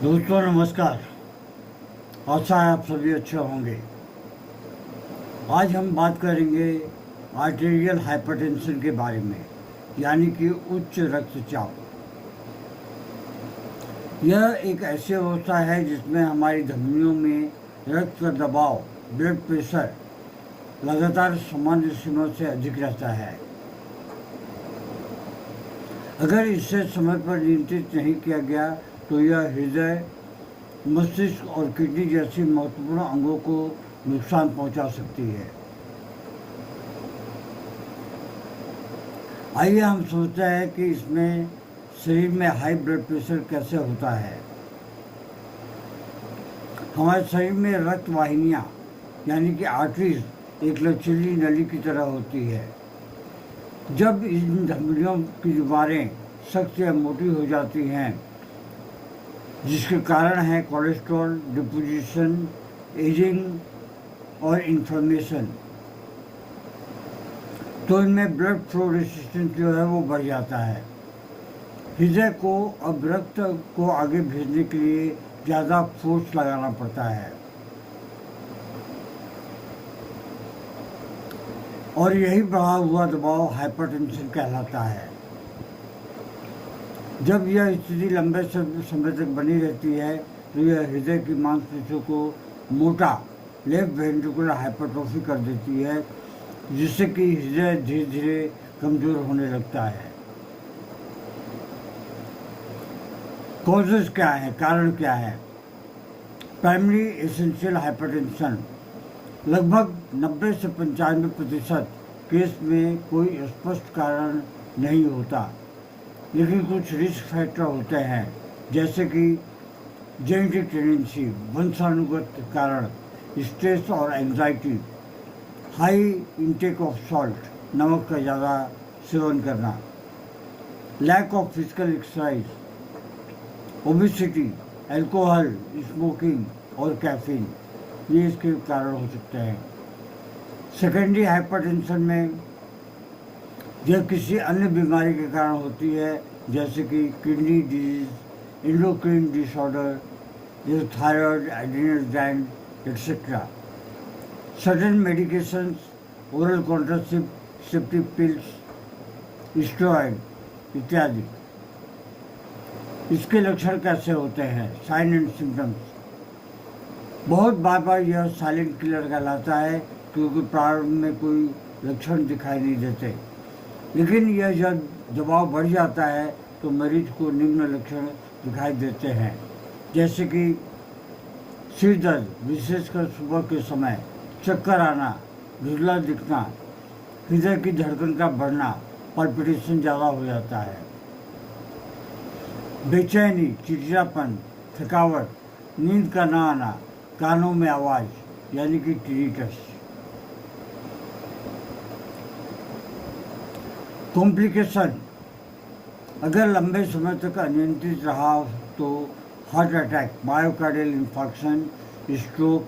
दोस्तों नमस्कार। आशा है आप सभी अच्छे होंगे। आज हम बात करेंगे आर्टेरियल हाइपरटेंशन के बारे में, यानी कि उच्च रक्तचाप। यह एक ऐसी अवस्था है जिसमें हमारी धमनियों में रक्त का दबाव, ब्लड प्रेशर लगातार सामान्य सीमा से अधिक रहता है। अगर इसे समय पर नियंत्रित नहीं किया गया तो यह हृदय, मस्तिष्क और किडनी जैसी महत्वपूर्ण अंगों को नुकसान पहुंचा सकती है। आइए हम सोचते हैं कि इसमें शरीर में हाई ब्लड प्रेशर कैसे होता है। हमारे शरीर में रक्त वाहिनियाँ यानी कि आर्टरीज एक लचीली नली की तरह होती है। जब इन धमनियों की दीवारें सख्त या मोटी हो जाती हैं, जिसके कारण है कोलेस्ट्रॉल डिपोजिशन, एजिंग और इन्फ्लेमेशन, तो इनमें ब्लड फ्लो रेसिस्टेंस जो है वो बढ़ जाता है। हृदय को अब रक्त को आगे भेजने के लिए ज़्यादा फोर्स लगाना पड़ता है और यही बढ़ा हुआ दबाव हाइपरटेंशन कहलाता है। जब यह स्थिति लंबे समय तक बनी रहती है तो यह हृदय की मांसपेशियों को मोटा, लेफ्ट वेंट्रिकुलर हाइपरट्रोफी कर देती है, जिससे कि हृदय धीरे धीरे कमज़ोर होने लगता है। कॉजेज क्या है, कारण क्या है? प्राइमरी एसेंशियल हाइपरटेंशन लगभग 90 से 95% केस में कोई स्पष्ट कारण नहीं होता, लेकिन कुछ रिस्क फैक्टर होते हैं, जैसे कि जेनेटिक टेंडेंसी, वंशानुगत कारण, स्ट्रेस और anxiety, high intake of salt, नमक का ज़्यादा सेवन करना, lack of physical exercise, obesity, alcohol, smoking और कैफीन, ये इसके कारण हो सकते हैं। सेकेंडरी हाइपरटेंशन में यह किसी अन्य बीमारी के कारण होती है, जैसे कि किडनी डिजीज, एंडोक्राइन डिसऑर्डर, जैसे thyroid, adrenal gland etcetera. Certain medications, oral contraceptive pills, steroid इत्यादि। इसके लक्षण कैसे होते हैं? Sign and symptoms. बहुत बार यह साइलेंट किलर कहलाता है, क्योंकि प्रारंभ में कोई लक्षण दिखाई नहीं देते, लेकिन यह जब दबाव बढ़ जाता है तो मरीज को निम्न लक्षण दिखाई देते हैं, जैसे कि सिर दर्द, विशेषकर सुबह के समय, चक्कर आना, धुंधला दिखना, हृदय की धड़कन का बढ़ना, पल्पिटेशन ज़्यादा हो जाता है, बेचैनी, चिड़चिड़ापन, थकावट, नींद का ना आना, कानों में आवाज़ यानी कि टिनिटस। कॉम्प्लिकेशन अगर लंबे समय तक अनियंत्रित रहा तो heart attack, myocardial infarction, stroke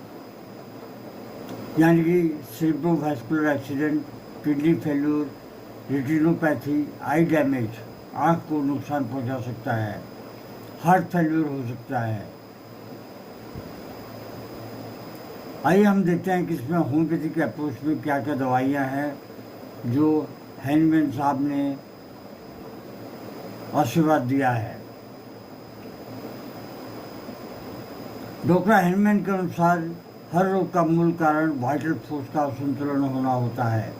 यानी कि cerebrovascular accident, kidney failure, retinopathy, eye damage, आँख को नुकसान पहुंचा सकता है, हार्ट फेल्यूर हो सकता है। आइए हम देखते हैं कि इसमें होम्योपैथिक अप्रोच में क्या क्या दवाइयाँ हैं जो हैनमैन साहब ने आशीर्वाद दिया है। डॉक्टर हैनमैन के अनुसार हर रोग का मूल कारण वाइटल फोर्स का असंतुलन होना होता है,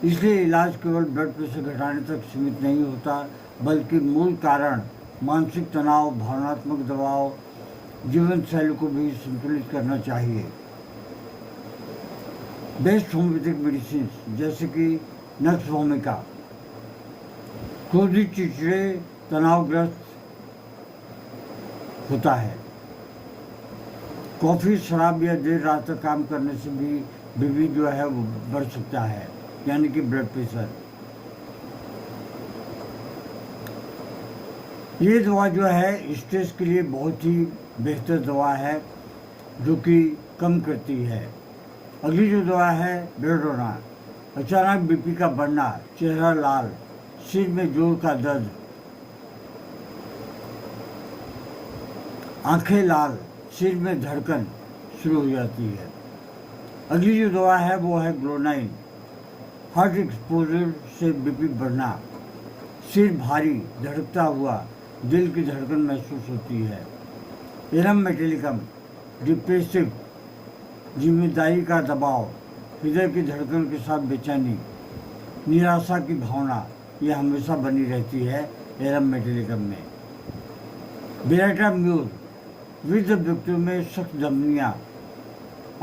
इसलिए इलाज केवल ब्लड प्रेशर घटाने तक सीमित नहीं होता, बल्कि मूल कारण मानसिक तनाव, भावनात्मक दबाव, जीवन शैली को भी संतुलित करना चाहिए। बेस्ट होम्योपैथिक मेडिसिन जैसे कि नक्स भूमिका, क्रोधित, चिड़चिड़े, तनावग्रस्त होता है। कॉफ़ी, शराब या देर रात तक काम करने से भी बीपी जो है वो बढ़ सकता है, यानी कि ब्लड प्रेशर। ये दवा जो है स्ट्रेस के लिए बहुत ही बेहतर दवा है, जो कि कम करती है। अगली जो दवा है बेलोडोना, अचानक बीपी का बढ़ना, चेहरा लाल, सिर में जोर का दर्द, आंखें लाल, सिर में धड़कन शुरू हो जाती है। अगली जो दवा है वो है ग्लोनाइन। हार्ट एक्सपोजर से बीपी बढ़ना, सिर भारी, धड़कता हुआ, दिल की धड़कन महसूस होती है। एरम मेटेलिकम, डिप्रेसिव, जिम्मेदारी का दबाव, हृदय की धड़कन के साथ बेचैनी, निराशा की भावना, ये हमेशा बनी रहती है एरम मेटेलिकम में। बेरेटा म्यूर, वृद्ध व्यक्तियों में सख्त धमनियाँ,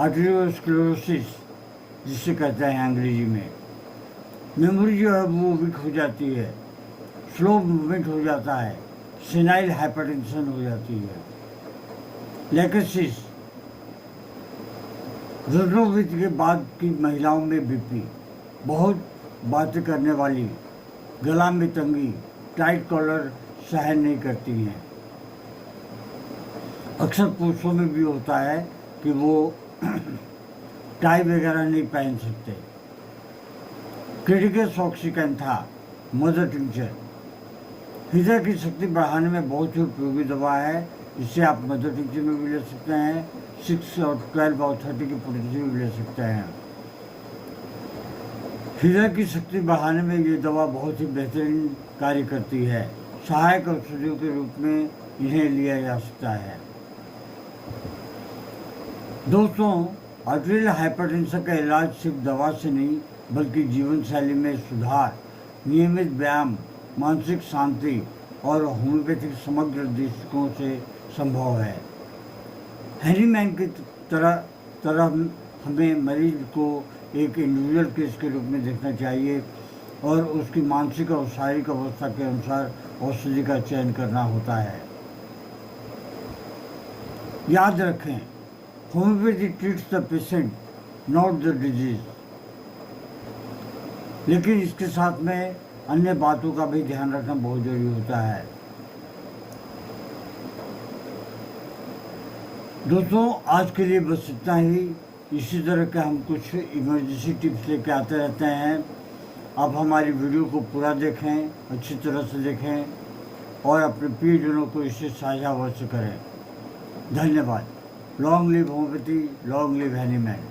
आर्टेरियोस्क्लेरोसिस जिसे कहते हैं अंग्रेजी में। मेमोरी जो है वो वीक हो जाती है, स्लो मूवमेंट हो जाता है, सेनाइल हाइपरटेंशन हो जाती है। लेकेसिस, गर्भवती के बाद की महिलाओं में बीपी, बहुत बातें करने वाली, गला में तंगी, टाइट कॉलर सहन नहीं करती हैं। अक्सर पुरुषों में भी होता है कि वो टाई वगैरह नहीं पहन सकते। क्रिटिकस ऑक्सीकैंथा, मदर टिंचर, हृदय की शक्ति बढ़ाने में बहुत ही उपयोगी दवा है। इसे आप मदर टिंचर में भी ले सकते हैं, 6 और 12 और 30 की पोटेंसी में भी ले सकते हैं। हृदय की शक्ति बढ़ाने में ये दवा बहुत ही बेहतरीन कार्य करती है। सहायक औषधियों के रूप में इन्हें लिया जा सकता है। दोस्तों, आर्टेरियल हाइपरटेंशन का इलाज सिर्फ दवा से नहीं बल्कि जीवन शैली में सुधार, नियमित व्यायाम, मानसिक शांति और होम्योपैथिक समग्र दृष्टिकोण से संभव है। हैरीमैन की तरह हमें मरीज को एक इंडिविजुअल केस के रूप में देखना चाहिए और उसकी मानसिक और शारीरिक अवस्था के अनुसार औषधि का चयन करना होता है। याद रखें, homeopathy treats the patient, not the disease. लेकिन इसके साथ में अन्य बातों का भी ध्यान रखना बहुत जरूरी होता है। दोस्तों, आज के लिए बस इतना ही। इसी तरह के हम कुछ इमरजेंसी टिप्स लेके आते रहते हैं। आप हमारी वीडियो को पूरा देखें, अच्छी तरह से देखें और अपने प्रियजनों को इसे साझा अवश्य करें। धन्यवाद। Long live homeopathy, long live Hahnemann.